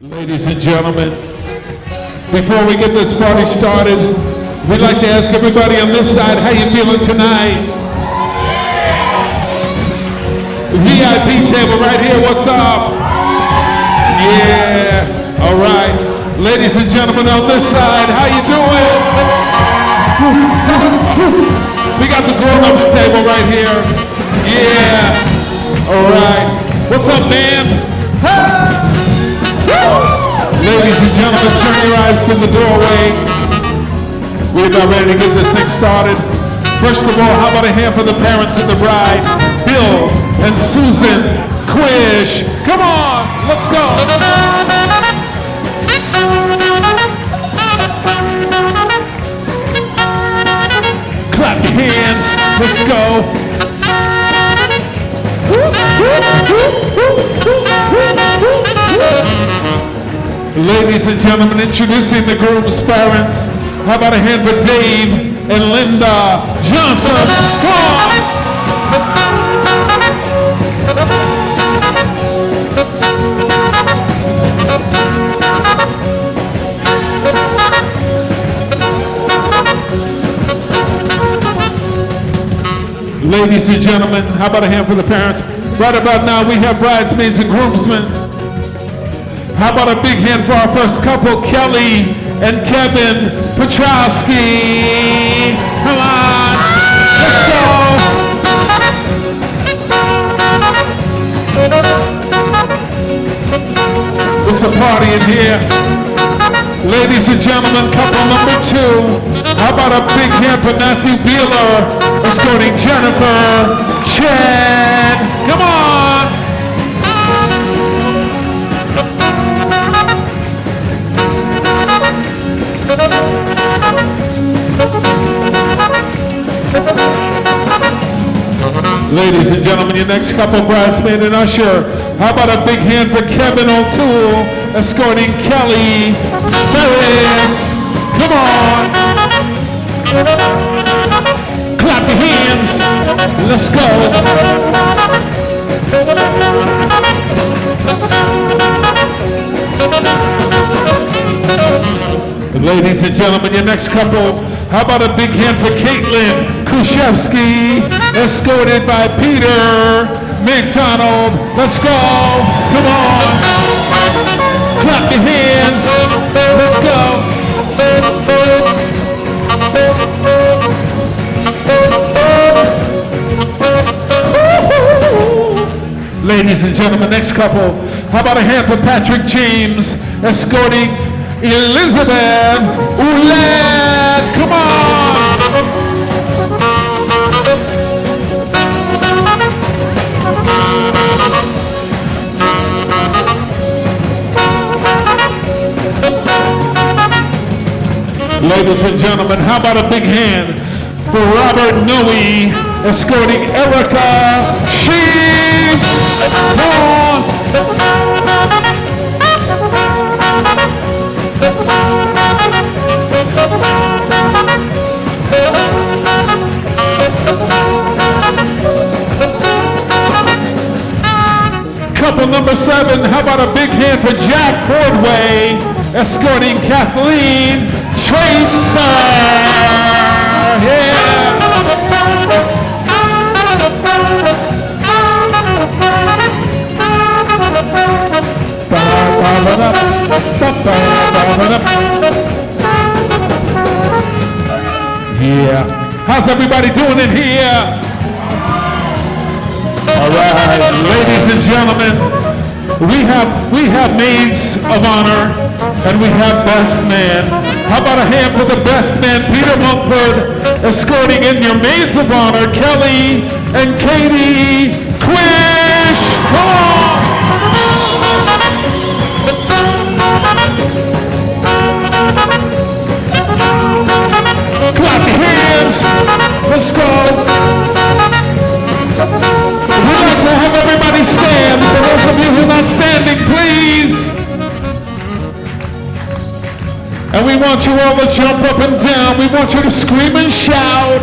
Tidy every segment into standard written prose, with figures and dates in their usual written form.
Ladies and gentlemen, before we get this party started, we'd like to ask everybody on this side, how you feeling tonight? VIP table right here, what's up? Yeah, all right. Ladies and gentlemen on this side, how you doing? We got the grown-ups table right here. Yeah, all right. What's up, man? Ladies and gentlemen, turn your eyes to the doorway. We're about ready to get this thing started. First of all, how about a hand for the parents and the bride, Bill and Susan Quish. Come on, let's go. Clap your hands, let's go. Ladies and gentlemen, introducing the groom's parents. How about a hand for Dave and Linda Johnson? Come on! Ladies and gentlemen, how about a hand for the parents? Right about now, we have bridesmaids and groomsmen. How about a big hand for our first couple, Kelly and Kevin Petrowski? Come on, let's go. It's a party in here. Ladies and gentlemen, couple number two. How about a big hand for Matthew Beeler, escorting Jennifer Chen? Come on. Ladies and gentlemen, your next couple, bridesmaid and usher. How about a big hand for Kevin O'Toole, escorting Kelly Ferris? Come on. Clap your hands. Let's go. Ladies and gentlemen, your next couple, how about a big hand for Caitlin Kushevsky, escorted by Peter McDonald. Let's go. Come on. Clap your hands. Let's go. Ladies and gentlemen, next couple, how about a hand for Patrick James, escorting Elizabeth Ouellette. Come on. Ladies and gentlemen, how about a big hand for Robert Noe, escorting Erica Shees. Come on. Couple number 7, how about a big hand for Jack Ordway, escorting Kathleen Tracer? Yeah. Yeah. How's everybody doing in here? All right, ladies and gentlemen, we have maids of honor and we have best man. How about a hand for the best man, Peter Mumford, escorting in your maids of honor, Kelly and Katie Quish. Come on. Clap your hands. Let's go. We'd like to have everybody stand. For those of you who are not standing, please. And we want you all to jump up and down. We want you to scream and shout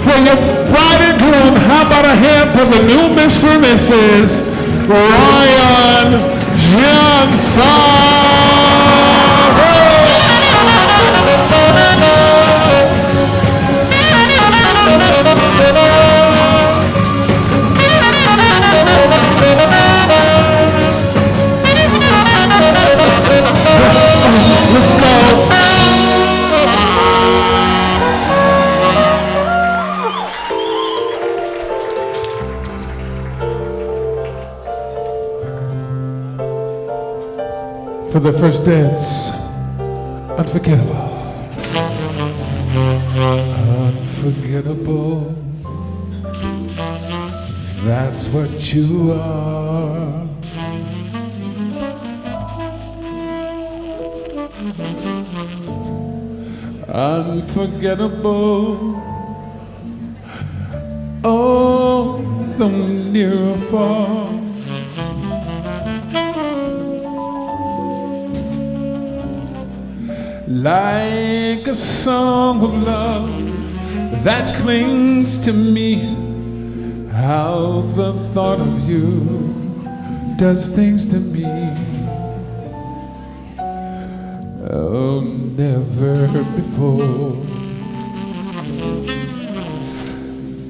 for your bride and groom. How about a hand for the new Mr. and Mrs. Ryan Johnson? for the first dance. Unforgettable. Unforgettable. That's what you are. Unforgettable. Oh, the near or far. Like a song of love that clings to me. How the thought of you does things to me. Oh, never before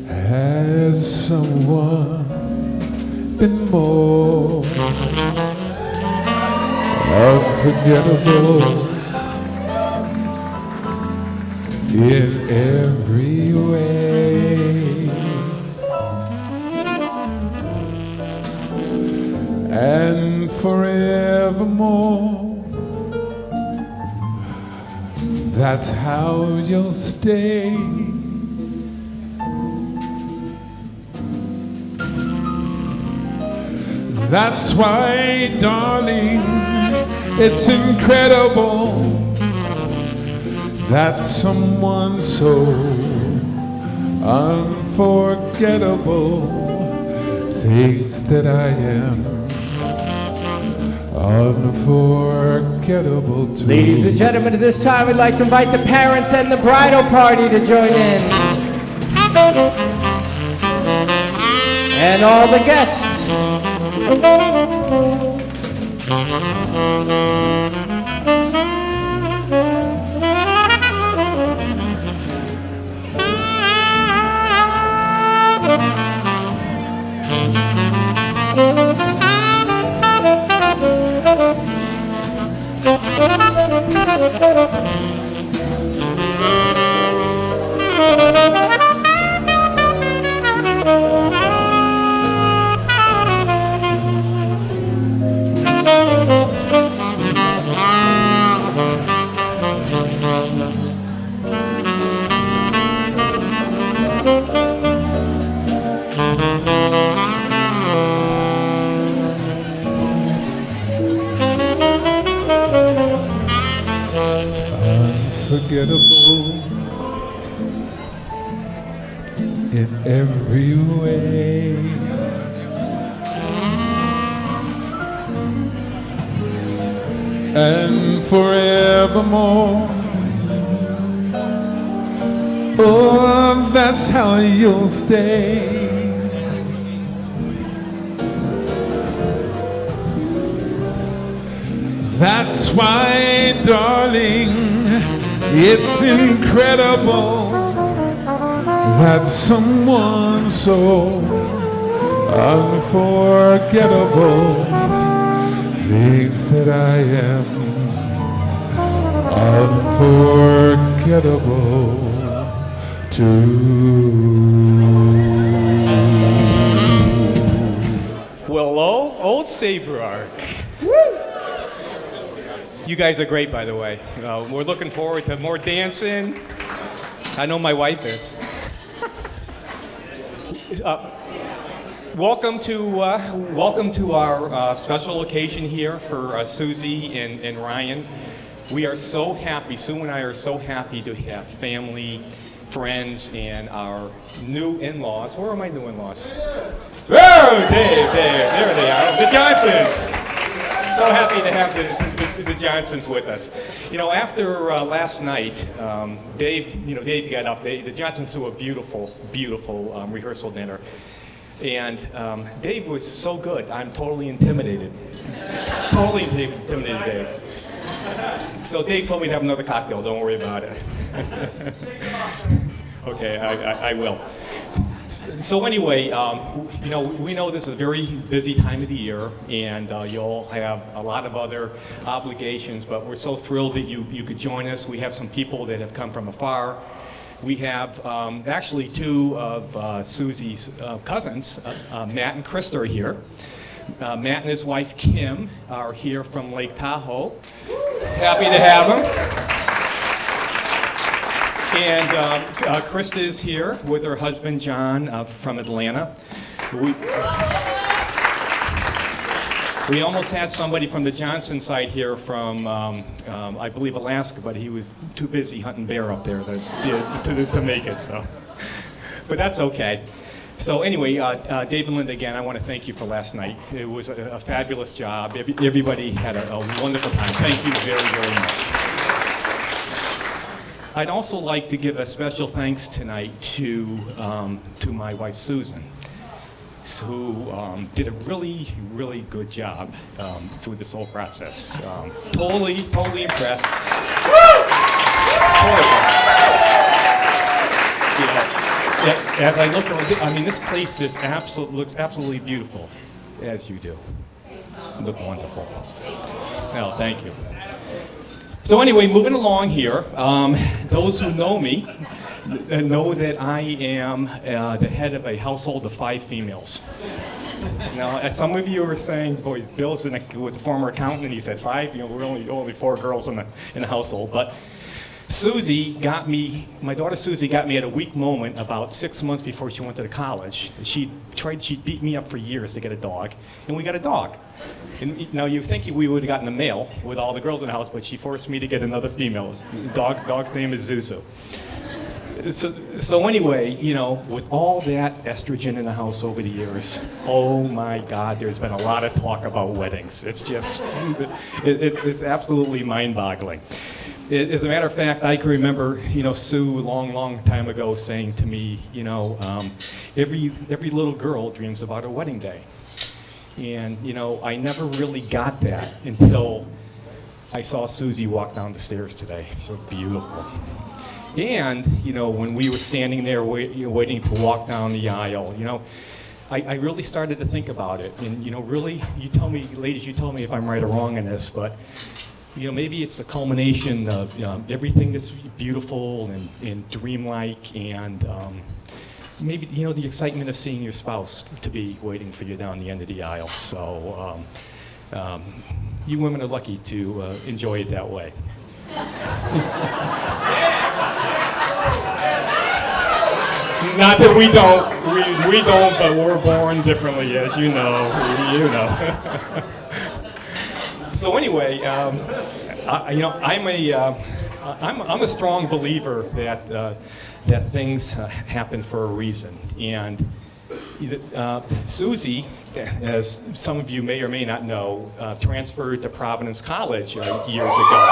has someone been more unforgettable in every way, and forevermore. That's how you'll stay. That's why, darling, it's incredible that someone so unforgettable thinks that I am unforgettable too. Ladies and gentlemen, at this time, we'd like to invite the parents and the bridal party to join in. And all the guests. Unforgettable in every way, and forevermore. Oh, that's how you'll stay. That's why, darling, it's incredible that someone so unforgettable thinks that I am unforgettable too. Well, old Sabre Arc. You guys are great, by the way. We're looking forward to more dancing. I know my wife is. Welcome to our special occasion here for Susie and Ryan. We are so happy. Sue and I are so happy to have family, friends, and our new in-laws. Where are my new in-laws? Oh, Dave, there they are, the Johnsons. So happy to have the Johnsons with us. You know, after last night, Dave got up. The Johnsons threw a beautiful rehearsal dinner. And Dave was so good, I'm totally intimidated. Totally intimidated, Dave. So Dave told me to have another cocktail, don't worry about it. Okay, I will. So anyway, you know, we know this is a very busy time of the year, and you'll have a lot of other obligations, but we're so thrilled that you could join us. We have some people that have come from afar. We have actually two of Susie's cousins, Matt and Krista are here. Matt and his wife Kim are here from Lake Tahoe. Happy to have them. And Krista is here with her husband John from Atlanta. We almost had somebody from the Johnson side here from, I believe, Alaska, but he was too busy hunting bear up there to make it. So, but that's okay. So anyway, Dave and Linda, again, I want to thank you for last night. It was a fabulous job. Everybody had a wonderful time. Thank you very, very much. I'd also like to give a special thanks tonight to my wife, Susan, who did a really, really good job through this whole process. Totally impressed. As I look around, I mean, this place is looks absolutely beautiful, as you do. Look wonderful. No, thank you. So anyway, moving along here, those who know me know that I am the head of a household of 5 females. Now, as some of you are saying, boys, Bill was a former accountant, and he said 5. You know, we're only 4 girls in the household, but Susie got me, my daughter Susie got me at a weak moment about 6 months before she went to college. She beat me up for years to get a dog, and we got a dog. And now you think we would have gotten a male with all the girls in the house, but she forced me to get another female. Dog's name is Susie. So anyway, you know, with all that estrogen in the house over the years, oh my God, there's been a lot of talk about weddings. It's just, it's absolutely mind-boggling. As a matter of fact, I can remember, you know, Sue a long time ago saying to me, you know, every little girl dreams about a wedding day. And, you know, I never really got that until I saw Susie walk down the stairs today. So beautiful. And, you know, when we were standing there waiting to walk down the aisle, you know, I really started to think about it. And, you know, really, you tell me, ladies, you tell me if I'm right or wrong in this, but you know, maybe it's the culmination of everything that's beautiful and dreamlike, and maybe, you know, the excitement of seeing your spouse to be waiting for you down the end of the aisle. So you women are lucky to enjoy it that way. Not that we don't, we don't, but we're born differently, as you know. So anyway, you know, I'm a strong believer that things happen for a reason. And Susie, as some of you may or may not know, transferred to Providence College years ago.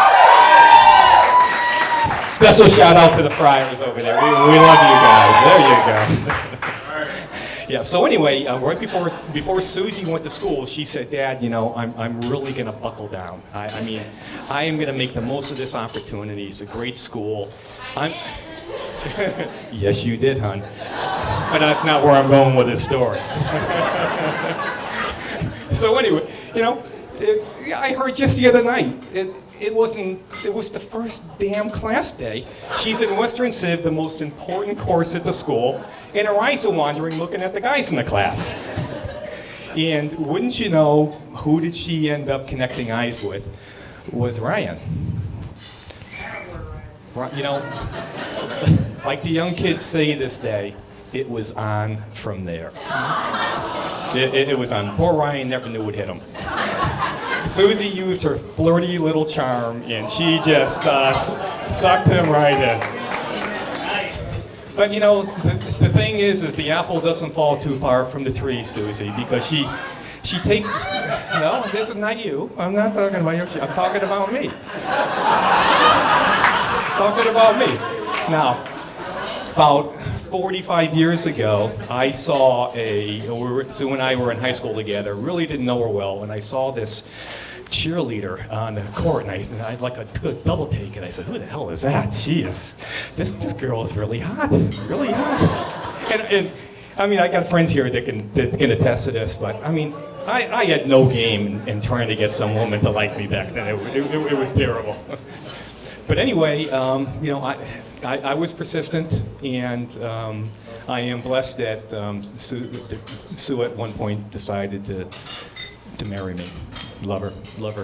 Special shout out to the Friars over there. We love you guys. There you go. Yeah, so anyway, right before Susie went to school, she said, Dad, you know, I'm really going to buckle down. I mean, I am going to make the most of this opportunity. It's a great school. Yes, you did, hon. But that's not where I'm going with this story. So anyway, you know, I heard just the other night, it was the first damn class day. She's in Western Civ, the most important course at the school, and her eyes are wandering looking at the guys in the class. And wouldn't you know, who did she end up connecting eyes with? Was Ryan. You know, like the young kids say this day, it was on from there. It was on. Poor Ryan never knew what hit him. Susie used her flirty little charm, and she just sucked him right in. But you know, the thing is the apple doesn't fall too far from the tree, Susie, because she takes. No, this is not you. I'm not talking about you. I'm talking about me. Talking about me. Now, about 45 years ago, I saw Sue and I were in high school together, really didn't know her well, and I saw this cheerleader on the court, and I had like a double take, and I said, who the hell is that? This girl is really hot, really hot. And I mean, I got friends here that can attest to this, but I mean, I had no game in trying to get some woman to like me back then. It was terrible. But anyway, you know, I was persistent, and I am blessed that Sue at one point decided to to marry me. Love her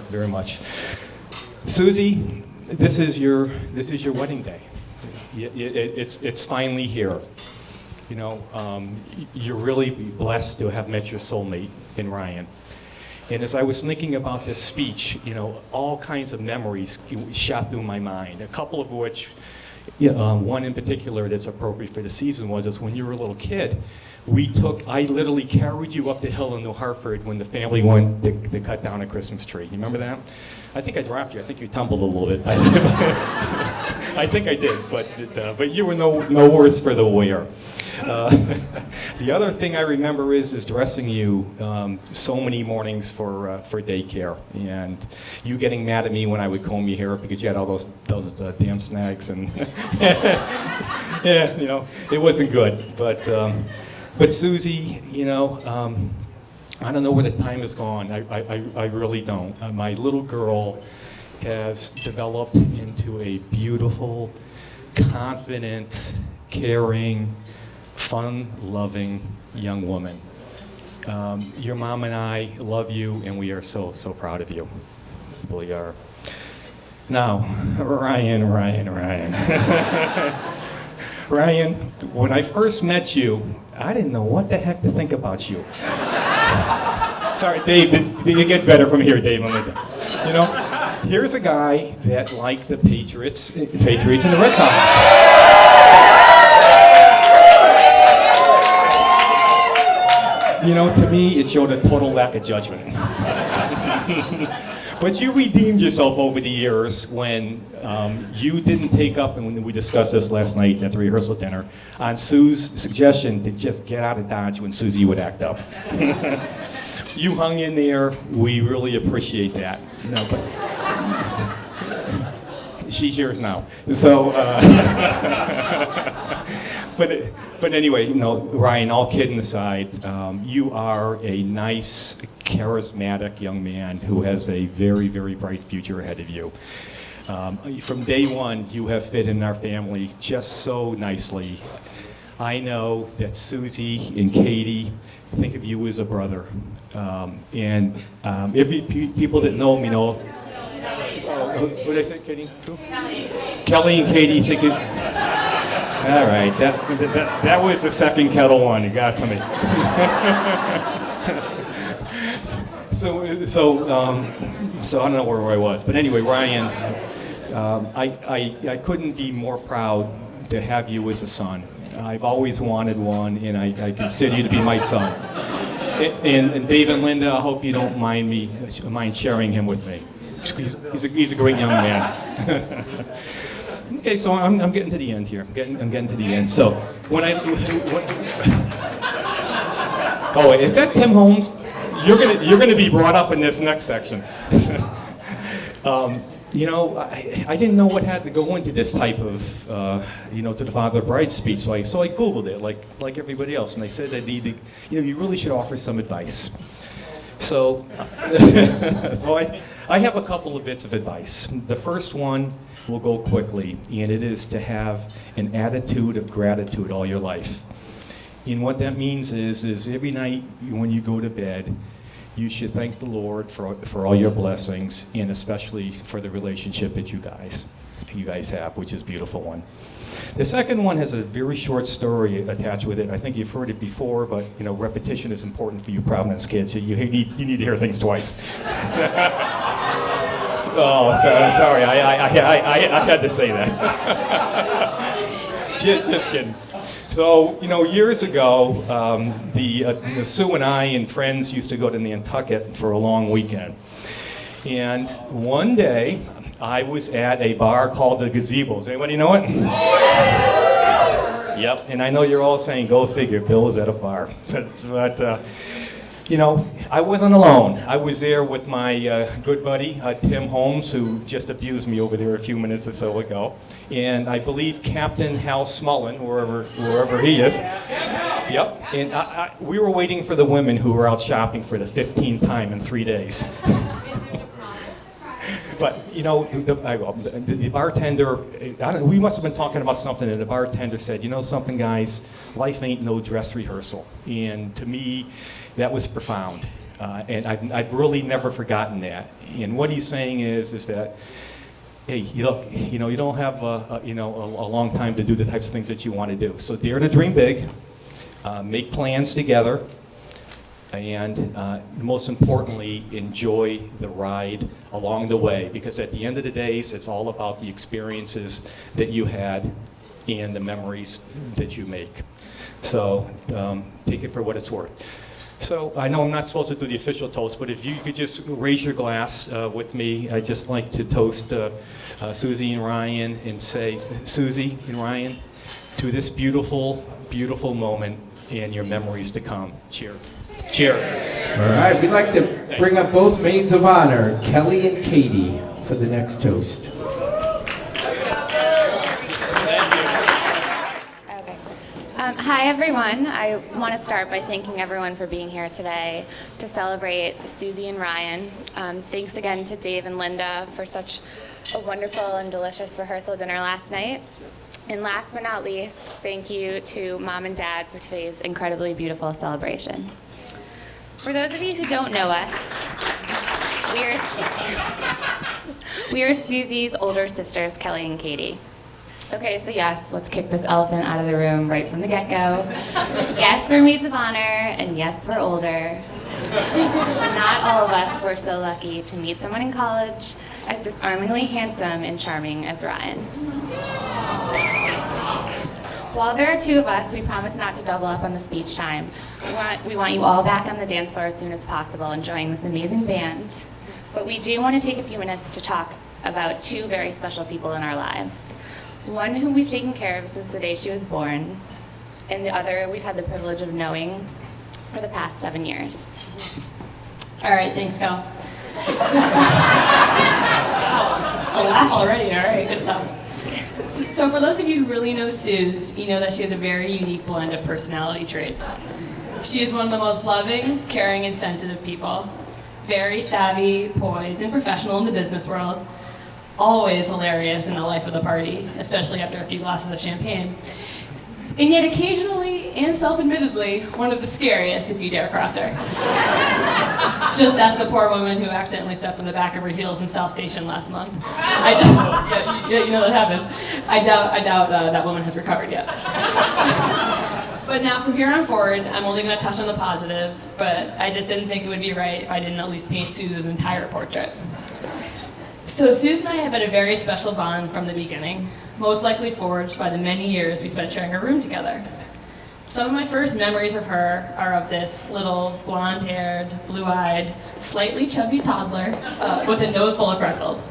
very much. Susie, this is your wedding day. It's finally here. You know, you're really blessed to have met your soulmate in Ryan. And as I was thinking about this speech, you know, all kinds of memories shot through my mind. A couple of which, one in particular that's appropriate for the season was when you were a little kid, I literally carried you up the hill in New Hartford when the family went to cut down a Christmas tree. You remember that? I think I dropped you. I think you tumbled a little bit. I think I did, but you were no worse for the wear. The other thing I remember is dressing you so many mornings for daycare, and you getting mad at me when I would comb your hair because you had all those damn snags, and yeah, you know, it wasn't good. But Susie, you know, I don't know where the time has gone. I really don't. My little girl has developed into a beautiful, confident, caring, fun-loving young woman. Your mom and I love you, and we are so proud of you. We really are. Now, Ryan. Ryan, when I first met you, I didn't know what the heck to think about you. Sorry, Dave, it gets better from here, Dave. You know, here's a guy that liked the Patriots and the Red Sox. You know, to me, it showed a total lack of judgment. But you redeemed yourself over the years when you didn't take up, and when we discussed this last night at the rehearsal dinner, on Sue's suggestion to just get out of Dodge when Susie would act up. You hung in there. We really appreciate that. No, but she's yours now. So, but anyway, you know, Ryan, all kidding aside, you are a nice, charismatic young man who has a very, very bright future ahead of you. From day one, you have fit in our family just so nicely. I know that Susie and Katie think of you as a brother. People that know me know. What did I say, Katie? Who? Kelly and Katie think of. All right, that was the second kettle one. You got to me. So I don't know where I was, but anyway, Ryan, I couldn't be more proud to have you as a son. I've always wanted one, and I consider you to be my son. And Dave and Linda, I hope you don't mind sharing him with me. He's a great young man. Okay, so I'm getting to the end here. I'm getting to the end. So when oh, wait, is that Tim Holmes? You're gonna be brought up in this next section. You know, I didn't know what had to go into this type of, to the father of bride speech. So I Googled it, like everybody else, and they said that you really should offer some advice. So, I have a couple of bits of advice. The first one will go quickly, and it is to have an attitude of gratitude all your life. And what that means is every night when you go to bed, you should thank the Lord for all your blessings, and especially for the relationship that you guys have, which is a beautiful one. The second one has a very short story attached with it. I think you've heard it before, but repetition is important for you Providence kids. You need to hear things twice. Oh, sorry. I had to say that. Just kidding. So, years ago, Sue and I and friends used to go to Nantucket for a long weekend. And one day, I was at a bar called the Gazebos. Anybody know it? Yep, and I know you're all saying, go figure, Bill was at a bar. But I wasn't alone. I was there with my good buddy, Tim Holmes, who just abused me over there a few minutes or so ago. And I believe Captain Hal Smullen, wherever he is. Yep, and we were waiting for the women who were out shopping for the 15th time in 3 days. But, the bartender, we must have been talking about something, and the bartender said, something, guys, life ain't no dress rehearsal. And to me, that was profound. And I've really never forgotten that. And what he's saying is that, hey, you don't have a long time to do the types of things that you want to do. So dare to dream big, make plans together, and most importantly, enjoy the ride along the way. Because at the end of the days, it's all about the experiences that you had and the memories that you make. So take it for what it's worth. So I know I'm not supposed to do the official toast, but if you could just raise your glass with me, I'd just like to toast Susie and Ryan and say, Susie and Ryan, to this beautiful, beautiful moment and your memories to come. Cheers. Cheers. All right, we'd like to bring up both maids of honor, Kelly and Katie, for the next toast. Hi everyone. I want to start by thanking everyone for being here today to celebrate Susie and Ryan. Thanks again to Dave and Linda for such a wonderful and delicious rehearsal dinner last night. And last but not least, thank you to Mom and Dad for today's incredibly beautiful celebration. For those of you who don't know us, we are Susie's older sisters, Kelly and Katie. Okay, so yes, let's kick this elephant out of the room right from the get-go. Yes, we're maids of honor, and yes, we're older. Not all of us were so lucky to meet someone in college as disarmingly handsome and charming as Ryan. While there are two of us, we promise not to double up on the speech time. We want you all back on the dance floor as soon as possible, enjoying this amazing band. But we do want to take a few minutes to talk about two very special people in our lives. One whom we've taken care of since the day she was born, and the other we've had the privilege of knowing for the past 7 years. All right, thanks, Cal. A laugh already, all right, good stuff. So for those of you who really know Suze, you know that she has a very unique blend of personality traits. She is one of the most loving, caring, and sensitive people. Very savvy, poised, and professional in the business world. Always hilarious in the life of the party, especially after a few glasses of champagne. And yet occasionally, and self-admittedly, one of the scariest if you dare cross her. Just ask the poor woman who accidentally stepped on the back of her heels in South Station last month. Yeah, you know that happened. I doubt that woman has recovered yet. But now from here on forward, I'm only going to touch on the positives, but I just didn't think it would be right if I didn't at least paint Suze's entire portrait. So Suze and I have had a very special bond from the beginning, most likely forged by the many years we spent sharing a room together. Some of my first memories of her are of this little blonde-haired, blue-eyed, slightly chubby toddler with a nose full of freckles.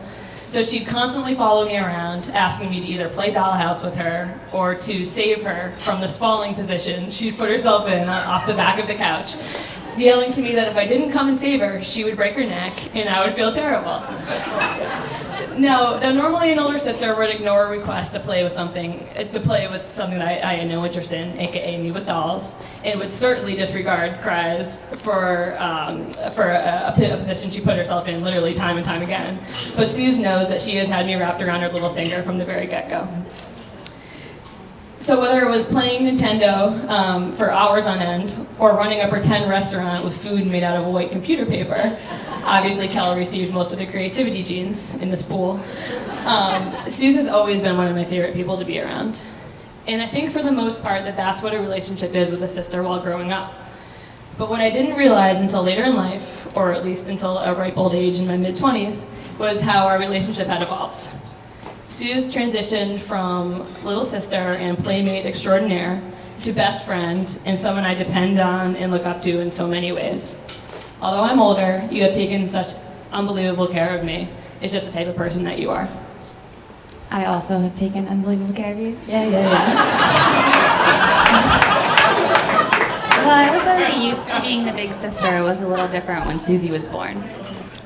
So she'd constantly follow me around, asking me to either play dollhouse with her or to save her from this falling position she'd put herself in off the back of the couch, yelling to me that if I didn't come and save her, she would break her neck and I would feel terrible. Now normally an older sister would ignore a request to play with something that I had no interest in, aka me with dolls, and would certainly disregard cries for a position she put herself in literally time and time again. But Suze knows that she has had me wrapped around her little finger from the very get-go. So whether it was playing Nintendo for hours on end, or running a pretend restaurant with food made out of white computer paper, obviously Kel received most of the creativity genes in this pool, Suze has always been one of my favorite people to be around. And I think for the most part that's what a relationship is with a sister while growing up. But what I didn't realize until later in life, or at least until a ripe old age in my mid-20s, was how our relationship had evolved. Suze transitioned from little sister and playmate extraordinaire to best friend and someone I depend on and look up to in so many ways. Although I'm older, you have taken such unbelievable care of me. It's just the type of person that you are. I also have taken unbelievable care of you. Yeah. Well, I was already used to being the big sister. It was a little different when Susie was born.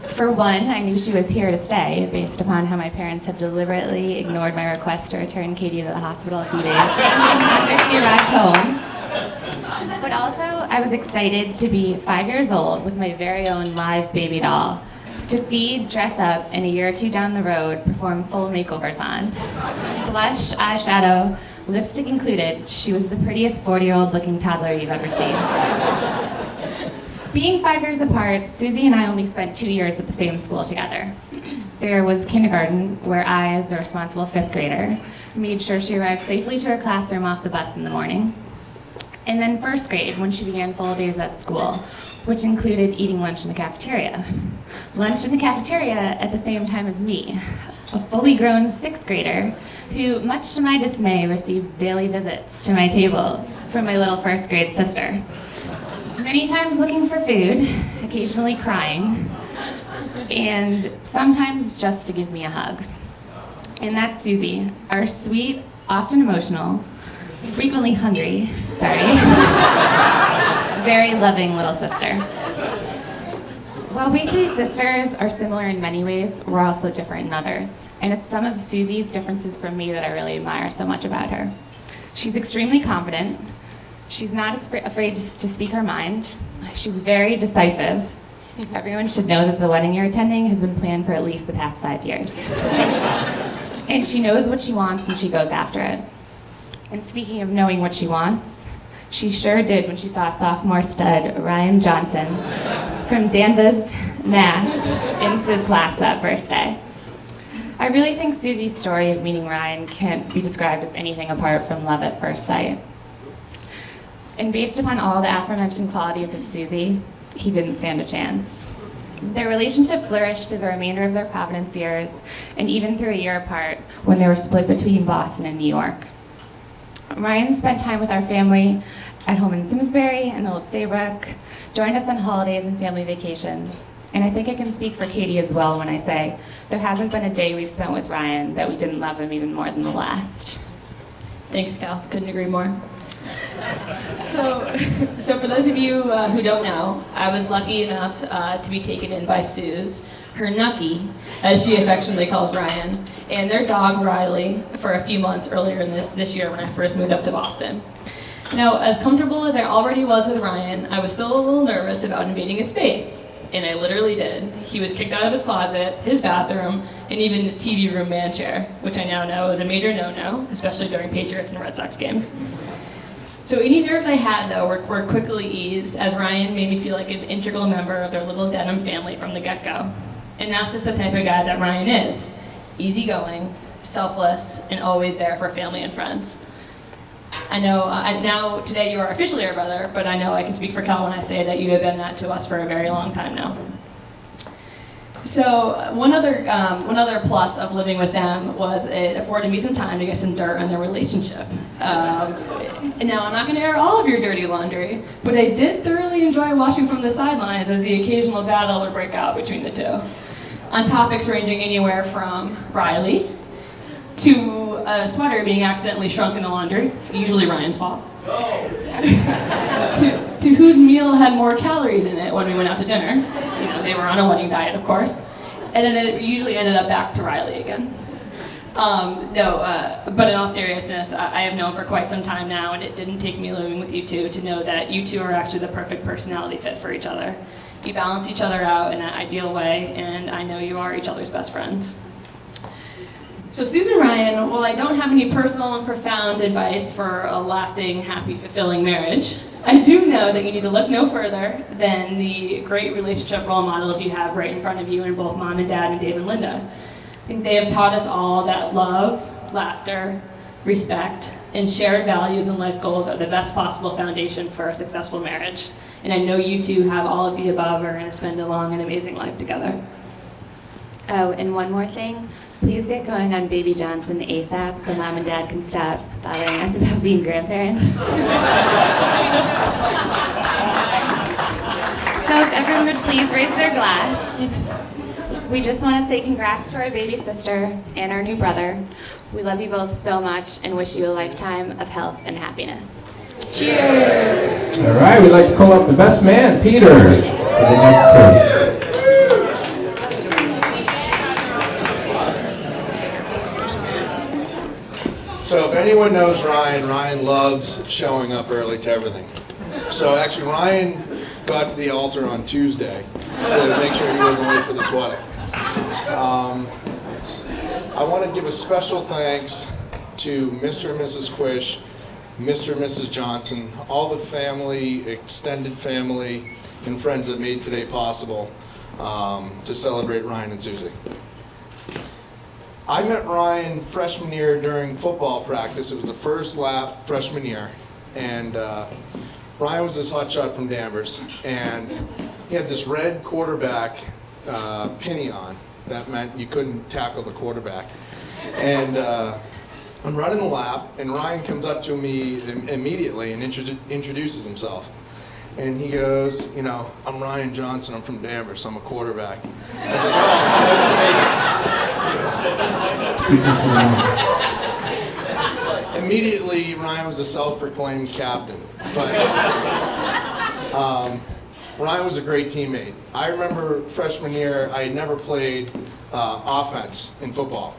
For one, I knew she was here to stay, based upon how my parents had deliberately ignored my request to return Katie to the hospital a few days after she arrived home. But also, I was excited to be 5 years old with my very own live baby doll, to feed, dress up, and a year or two down the road, perform full makeovers on. Blush, eyeshadow, lipstick included, she was the prettiest 40-year-old looking toddler you've ever seen. Being 5 years apart, Susie and I only spent 2 years at the same school together. There was kindergarten, where I, as the responsible 5th grader, made sure she arrived safely to her classroom off the bus in the morning. And then 1st grade, when she began full days at school, which included eating lunch in the cafeteria. Lunch in the cafeteria at the same time as me, a fully grown 6th grader who, much to my dismay, received daily visits to my table from my little 1st grade sister. Many times looking for food, occasionally crying, and sometimes just to give me a hug. And that's Susie, our sweet, often emotional, frequently hungry, very loving little sister. While we 3 sisters are similar in many ways, we're also different in others. And it's some of Susie's differences from me that I really admire so much about her. She's extremely confident. She's not afraid to speak her mind. She's very decisive. Everyone should know that the wedding you're attending has been planned for at least the past 5 years. And she knows what she wants and she goes after it. And speaking of knowing what she wants, she sure did when she saw sophomore stud Ryan Johnson from Danvers, Mass, into class that first day. I really think Susie's story of meeting Ryan can't be described as anything apart from love at first sight. And based upon all the aforementioned qualities of Susie, he didn't stand a chance. Their relationship flourished through the remainder of their Providence years, and even through a year apart when they were split between Boston and New York. Ryan spent time with our family at home in Simsbury and Old Saybrook, joined us on holidays and family vacations, and I think I can speak for Katie as well when I say there hasn't been a day we've spent with Ryan that we didn't love him even more than the last. Thanks, Cal. Couldn't agree more. So for those of you who don't know, I was lucky enough to be taken in by Suze, her Nucky, as she affectionately calls Ryan, and their dog Riley for a few months earlier in this year when I first moved up to Boston. Now, as comfortable as I already was with Ryan, I was still a little nervous about invading his space, and I literally did. He was kicked out of his closet, his bathroom, and even his TV room man chair, which I now know is a major no-no, especially during Patriots and Red Sox games. So any nerves I had, though, were quickly eased as Ryan made me feel like an integral member of their little denim family from the get-go. And that's just the type of guy that Ryan is. Easygoing, selfless, and always there for family and friends. I know, now today you are officially our brother, but I know I can speak for Cal when I say that you have been that to us for a very long time now. So one other plus of living with them was it afforded me some time to get some dirt on their relationship. Now, I'm not going to air all of your dirty laundry, but I did thoroughly enjoy watching from the sidelines as the occasional battle would break out between the two, on topics ranging anywhere from Riley to a sweater being accidentally shrunk in the laundry, usually Ryan's fault, to whose meal had more calories in it when we went out to dinner. You know, they were on a wedding diet, of course, and then it usually ended up back to Riley again. But in all seriousness, I have known for quite some time now, and it didn't take me living with you two to know that you two are actually the perfect personality fit for each other. You balance each other out in an ideal way, and I know you are each other's best friends. So Susan and Ryan, while I don't have any personal and profound advice for a lasting, happy, fulfilling marriage, I do know that you need to look no further than the great relationship role models you have right in front of you in both Mom and Dad and Dave and Linda. I think they have taught us all that love, laughter, respect, and shared values and life goals are the best possible foundation for a successful marriage. And I know you two have all of the above and are going to spend a long and amazing life together. Oh, and one more thing. Please get going on Baby Johnson ASAP so Mom and Dad can stop bothering us about being grandparents. So if everyone would please raise their glass. We just want to say congrats to our baby sister and our new brother. We love you both so much and wish you a lifetime of health and happiness. Cheers! All right, we'd like to call up the best man, Peter, for the next toast. So if anyone knows Ryan, Ryan loves showing up early to everything. So actually Ryan got to the altar on Tuesday to make sure he wasn't late for this wedding. I want to give a special thanks to Mr. and Mrs. Quish, Mr. and Mrs. Johnson, all the family, extended family, and friends that made today possible to celebrate Ryan and Susie. I met Ryan freshman year during football practice. It was the first lap freshman year, and Ryan was this hotshot from Danvers, and he had this red quarterback penny on. That meant you couldn't tackle the quarterback. And I'm running the lap, and Ryan comes up to me immediately and introduces himself. And he goes, you know, I'm Ryan Johnson, I'm from Danvers, I'm a quarterback. I was like, oh, nice to meet you. Immediately, Ryan was a self-proclaimed captain. But Ryan was a great teammate. I remember freshman year, I had never played offense in football.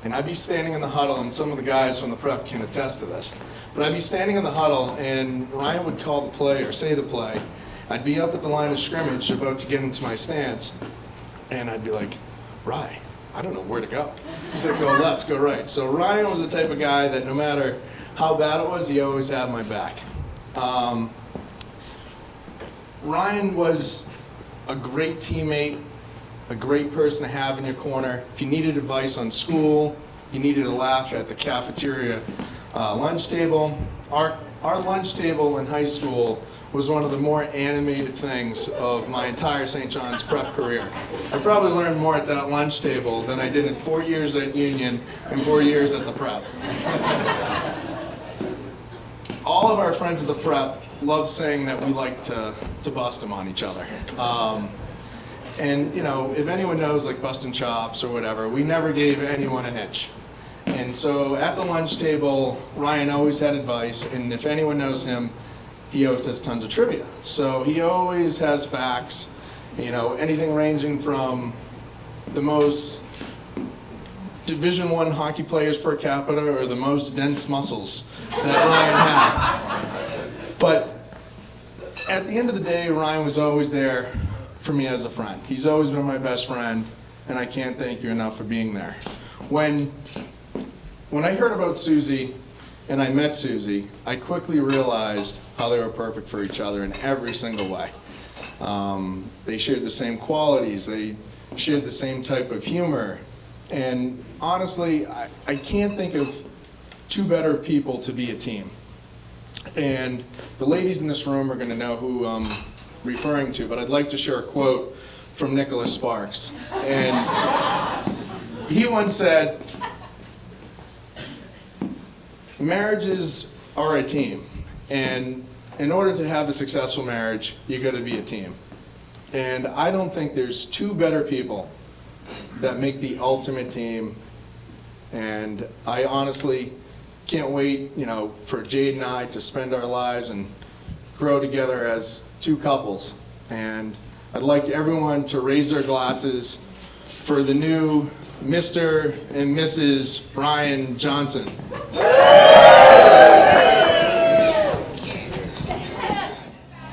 And I'd be standing in the huddle, and some of the guys from the prep can attest to this. But I'd be standing in the huddle, and Ryan would call the play or say the play. I'd be up at the line of scrimmage about to get into my stance, and I'd be like, Ryan, I don't know where to go. He's like, go left, go right. So Ryan was the type of guy that no matter how bad it was, he always had my back. Ryan was a great teammate, a great person to have in your corner. If you needed advice on school, you needed a laugh at the cafeteria lunch table. Our lunch table in high school was one of the more animated things of my entire St. John's prep career. I probably learned more at that lunch table than I did in 4 years at Union and 4 years at the prep. All of our friends at the prep love saying that we like to bust them on each other. And you know, if anyone knows like busting chops or whatever, we never gave anyone an inch. And so at the lunch table, Ryan always had advice, and if anyone knows him, he always has tons of trivia. So he always has facts, you know, anything ranging from the most Division I hockey players per capita or the most dense muscles that Ryan had. But at the end of the day, Ryan was always there for me as a friend. He's always been my best friend, and I can't thank you enough for being there. When I heard about Susie and I met Susie, I quickly realized how they were perfect for each other in every single way. They shared the same qualities, they shared the same type of humor, and honestly, I can't think of two better people to be a team. And the ladies in this room are going to know who I'm referring to, but I'd like to share a quote from Nicholas Sparks. And he once said, marriages are a team, and in order to have a successful marriage, you got to be a team. And I don't think there's two better people that make the ultimate team, and I honestly can't wait, you know, for Jade and I to spend our lives and grow together as two couples. And I'd like everyone to raise their glasses for the new Mr. and Mrs. Ryan Johnson.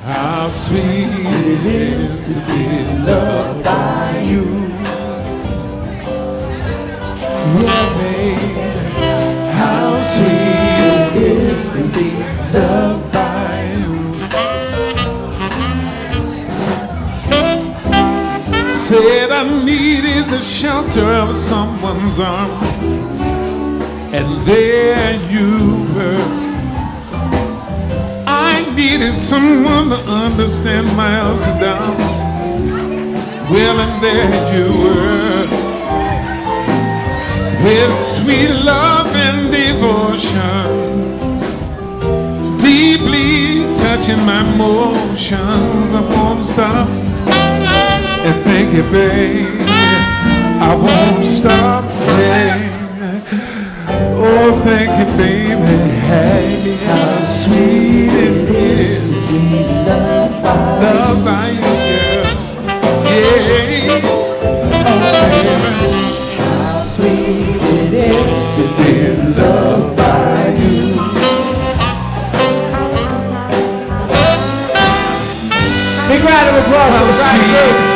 How sweet it is to be loved by you. Yeah, babe. How sweet it is to be loved by you. Said I needed the shelter of someone's arms, and there you were. I needed someone to understand my ups and downs. Well, and there you were, with sweet love and devotion, deeply touching my emotions. I won't stop and thank you, babe. I won't stop, babe. Oh, thank you, baby. Hey, how sweet it is to be loved by you, girl. Yeah, oh, baby. How sweet it is to be loved by you. Big round of applause for Ryan.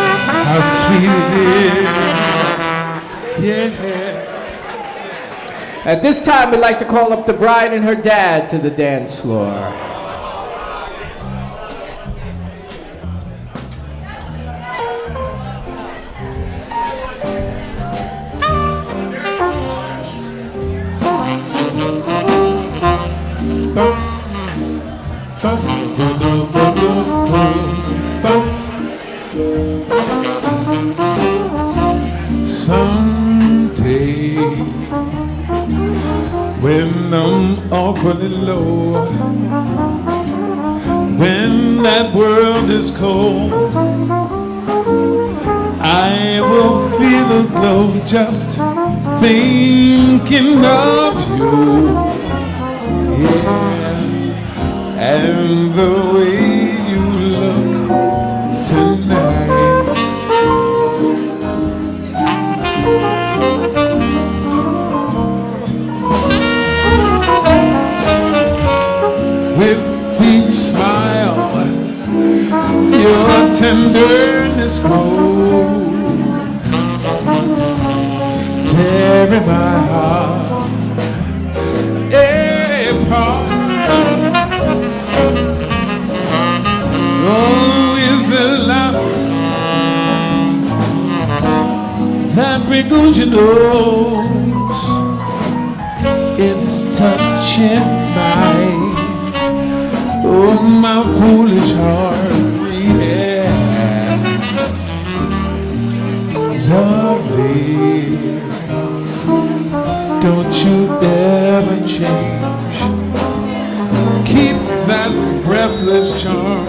How sweet it is. Yeah. At this time, we'd like to call up the bride and her dad to the dance floor. when I'm awfully low, when that world is cold, I will feel a glow just thinking of you. Yeah, and the way you look tonight. With each smile, your tenderness grows, tearing my heart apart. Oh, with the laughter that wriggles your nose, it's touching my foolish heart, yeah. Lovely, don't you ever change. Keep that breathless charm.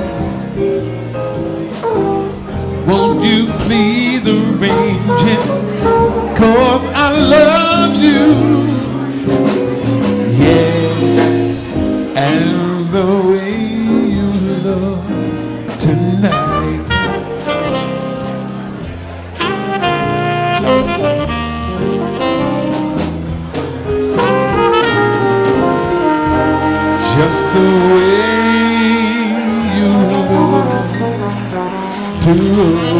Won't you please arrange it? 'Cause I love you, yeah. And the way tonight, just the way you look tonight.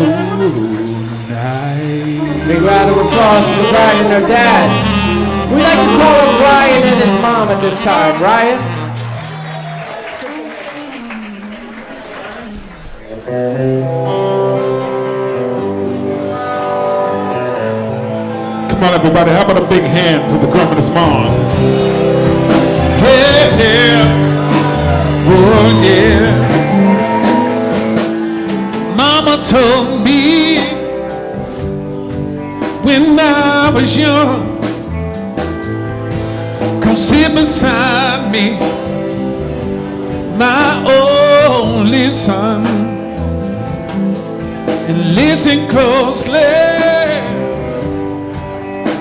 Big round of applause for Ryan and her dad. We'd like to call up Ryan and his mom at this time. Ryan? Come on, everybody, how about a big hand for the grandma and his mom? Yeah, yeah, oh yeah. Mama told me when I was young, come sit beside me, my only son, and listen closely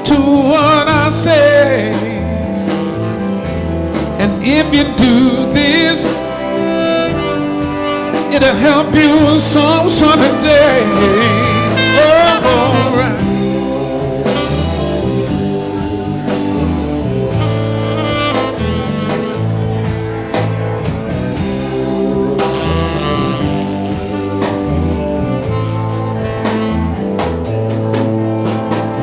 to what I say. And if you do this, it'll help you some sort of day. Oh, all right.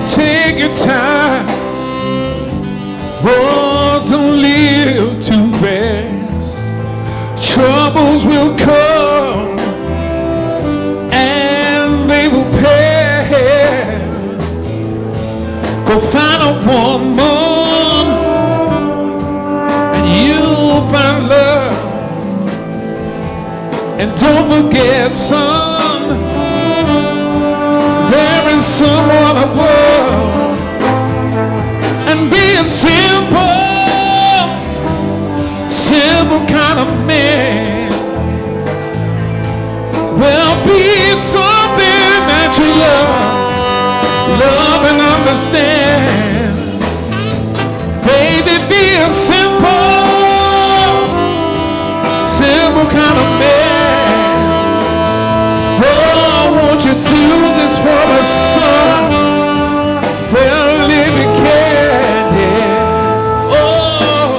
Take your time, oh, don't live too fast. Troubles will come and they will pass. Go find a woman and you'll find love. And don't forget, son, there is someone above. And be a simple kind of man. Well, be something that you love and understand. Baby, be a simple kind of man. Oh, won't you do this for my son? Well, if you can, yeah. Oh,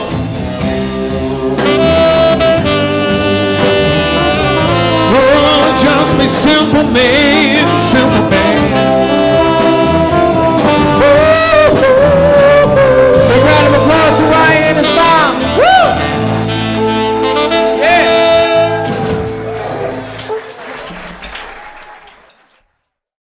just be simple, man.